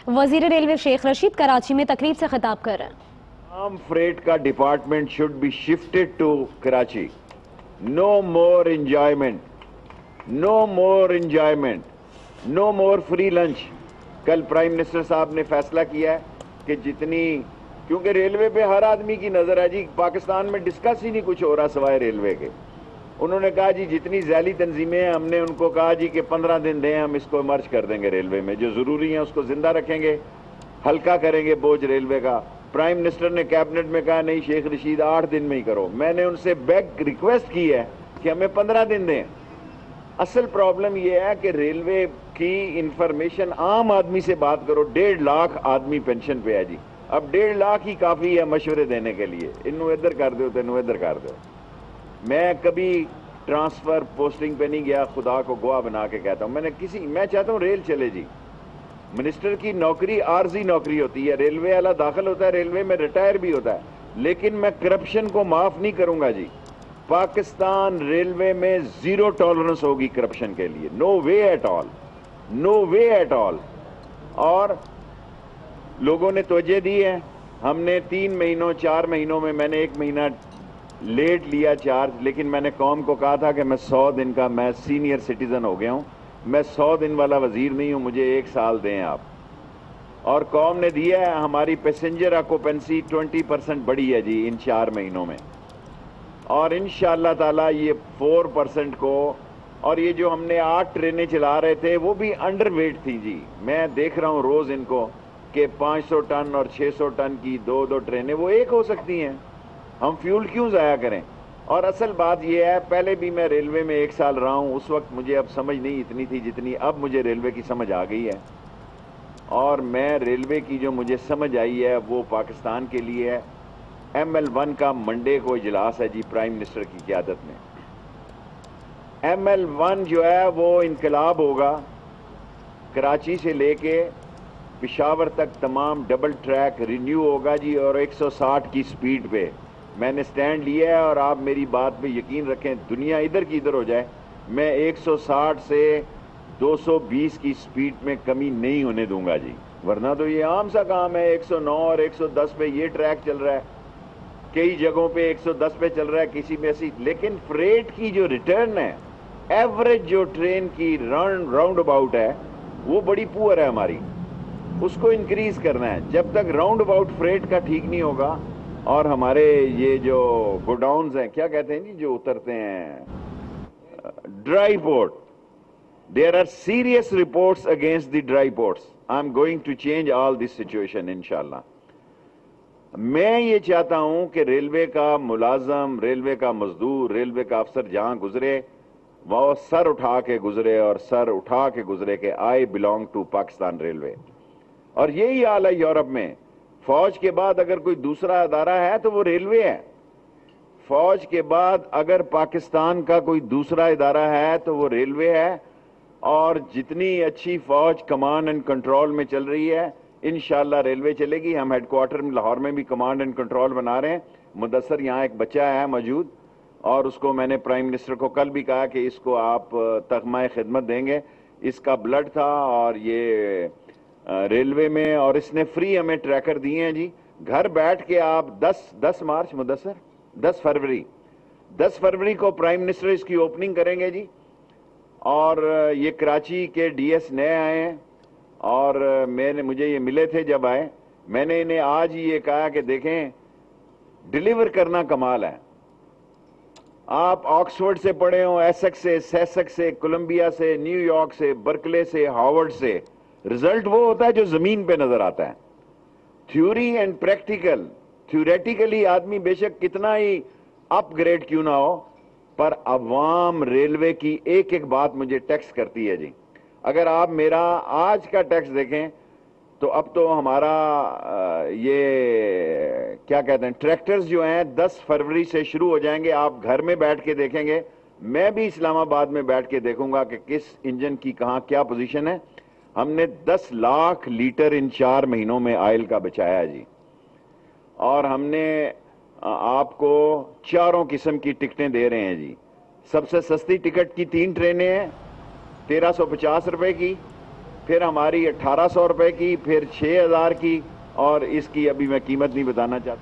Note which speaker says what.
Speaker 1: वजीर रेलवे शेख रशीद कराची में तकरीब से खिताब कर रहे हैं।
Speaker 2: तमाम फ्रेट का department should be shifted to Karachi. No more enjoyment, no more enjoyment, no more free lunch. कल प्राइम मिनिस्टर साहब ने फैसला किया है कि जितनी, क्योंकि रेलवे पे हर आदमी की नजर है जी, पाकिस्तान में डिस्कस ही नहीं कुछ हो रहा सिवाय रेलवे के। उन्होंने कहा जी जितनी जैली तंजीमें हैं, हमने उनको कहा जी कि 15 दिन दें, हम इसको मर्ज कर देंगे रेलवे में, जो जरूरी है उसको जिंदा रखेंगे, हल्का करेंगे बोझ रेलवे का। प्राइम मिनिस्टर ने कैबिनेट में कहा नहीं शेख रशीद 8 दिन में ही करो। मैंने उनसे बेग रिक्वेस्ट की है कि हमें 15 दिन दें। असल प्रॉब्लम यह है कि रेलवे की इंफॉर्मेशन, आम आदमी से बात करो, 1.5 लाख आदमी पेंशन पे है जी। अब 1.5 लाख ही काफी है मशवरे देने के लिए, इन्हों इधर कर दो तेनों इधर कर दो। मैं कभी ट्रांसफर पोस्टिंग पे नहीं गया, खुदा को गवाह बना के कहता हूं। मैं चाहता हूं रेल चले जी। मिनिस्टर की नौकरी आर्जी नौकरी होती है, रेलवे वाला दाखिल होता है, रेलवे में रिटायर भी होता है, लेकिन मैं करप्शन को माफ नहीं करूंगा जी। पाकिस्तान रेलवे में 0 टॉलरेंस होगी करप्शन के लिए, no way at all, no way at all. और लोगों ने तवज्जो दी है। हमने 3 महीनों 4 महीनों में, मैंने 1 महीना लेट लिया चार्ज, लेकिन मैंने कौम को कहा था कि मैं 100 दिन का, मैं सीनियर सिटीजन हो गया हूं, मैं 100 दिन वाला वजीर नहीं हूं, मुझे 1 साल दें आप। और कौम ने दिया है। हमारी पैसेंजर ऑक्यूपेंसी 20% बढ़ी है जी इन 4 महीनों में, और इंशाअल्लाह ताला ये 4% को, और ये जो हमने 8 ट्रेनें चला रहे थे वो भी अंडर वेट थी जी। मैं देख रहा हूं रोज इनको कि 500 टन और 600 टन की 2-2 ट्रेनें वो एक हो सकती हैं। हम फ्यूल क्यों ज़ाया करें। और असल बात यह है, पहले भी मैं रेलवे में 1 साल रहा हूं, उस वक्त मुझे अब समझ नहीं इतनी थी जितनी अब मुझे रेलवे की समझ आ गई है। और मैं रेलवे की जो मुझे समझ आई है वो पाकिस्तान के लिए है। ML1 का मंडे को इजलास है जी प्राइम मिनिस्टर की क़यादत में। ML1 जो है वो इनकलाब होगा। कराची से लेके पेशावर तक तमाम डबल ट्रैक रिन्यू होगा जी, और 160 की स्पीड पे मैंने स्टैंड लिया है। और आप मेरी बात पे यकीन रखें, दुनिया इधर की इधर हो जाए, मैं 160 से 220 की स्पीड में कमी नहीं होने दूंगा जी। वरना तो ये आम सा काम है, 109 और 110 पे ये ट्रैक चल रहा है, कई जगहों पे 110 पे चल रहा है, किसी में ऐसी। लेकिन फ्रेट की जो रिटर्न है, एवरेज जो ट्रेन की राउंड अबाउट है वो बड़ी पुअर है हमारी, उसको इंक्रीज करना है। जब तक राउंड अबाउट फ्रेट का ठीक नहीं होगा, और हमारे ये जो गोडाउन्स हैं, क्या कहते हैं जी जो उतरते हैं, dry port, there are serious reports against the dry ports. I am going to change all this situation इंशाल्लाह। मैं ये चाहता हूं कि रेलवे का मुलाजम, रेलवे का मजदूर, रेलवे का अफसर जहां गुजरे वो सर उठा के गुजरे, और सर उठा के गुजरे कि I belong to Pakistan railway. और यही हाल है यूरोप में। फौज के बाद अगर कोई दूसरा अदारा है तो वो रेलवे है। फौज के बाद अगर पाकिस्तान का कोई दूसरा इदारा है तो वो रेलवे है। और जितनी अच्छी फौज कमांड एंड कंट्रोल में चल रही है, इंशाल्लाह रेलवे चलेगी। हम हेडक्वार्टर में लाहौर में भी कमांड एंड कंट्रोल बना रहे हैं। मुदस्सर यहाँ एक बच्चा है मौजूद, और उसको मैंने प्राइम मिनिस्टर को कल भी कहा कि इसको आप तगमा खिदमत देंगे। इसका ब्लड था और ये रेलवे में, और इसने फ्री हमें ट्रैकर दिए हैं जी। घर बैठ के आप 10 मार्च मुदस्सर 10 फरवरी को प्राइम मिनिस्टर इसकी ओपनिंग करेंगे जी। और ये कराची के DS नए आए हैं, और मुझे ये मिले थे जब आए। मैंने इन्हें आज ही ये कहा कि देखें, डिलीवर करना कमाल है। आप ऑक्सफोर्ड से पढ़े हो, एसेक्स से, सेसेक्स से, कोलंबिया से, न्यूयॉर्क से, बर्कले से, हार्वर्ड से, रिजल्ट वो होता है जो जमीन पे नजर आता है। थ्योरी एंड प्रैक्टिकल, थ्योरेटिकली आदमी बेशक कितना ही अपग्रेड क्यों ना हो, पर अवाम रेलवे की एक एक बात मुझे टैक्स करती है जी। अगर आप मेरा आज का टैक्स देखें तो अब तो हमारा ये क्या कहते हैं, ट्रैक्टर्स जो हैं 10 फरवरी से शुरू हो जाएंगे। आप घर में बैठ के देखेंगे, मैं भी इस्लामाबाद में बैठ के देखूंगा कि किस इंजन की कहां क्या पोजीशन है। हमने 10 लाख लीटर इन 4 महीनों में ऑयल का बचाया है जी। और हमने आपको चारों किस्म की टिकटें दे रहे हैं जी। सबसे सस्ती टिकट की 3 ट्रेनें हैं 1350 रुपए की, پھر ہماری 1800 روپے کی، پھر 6000 کی، اور اس کی ابھی میں قیمت نہیں بتانا چاہتا.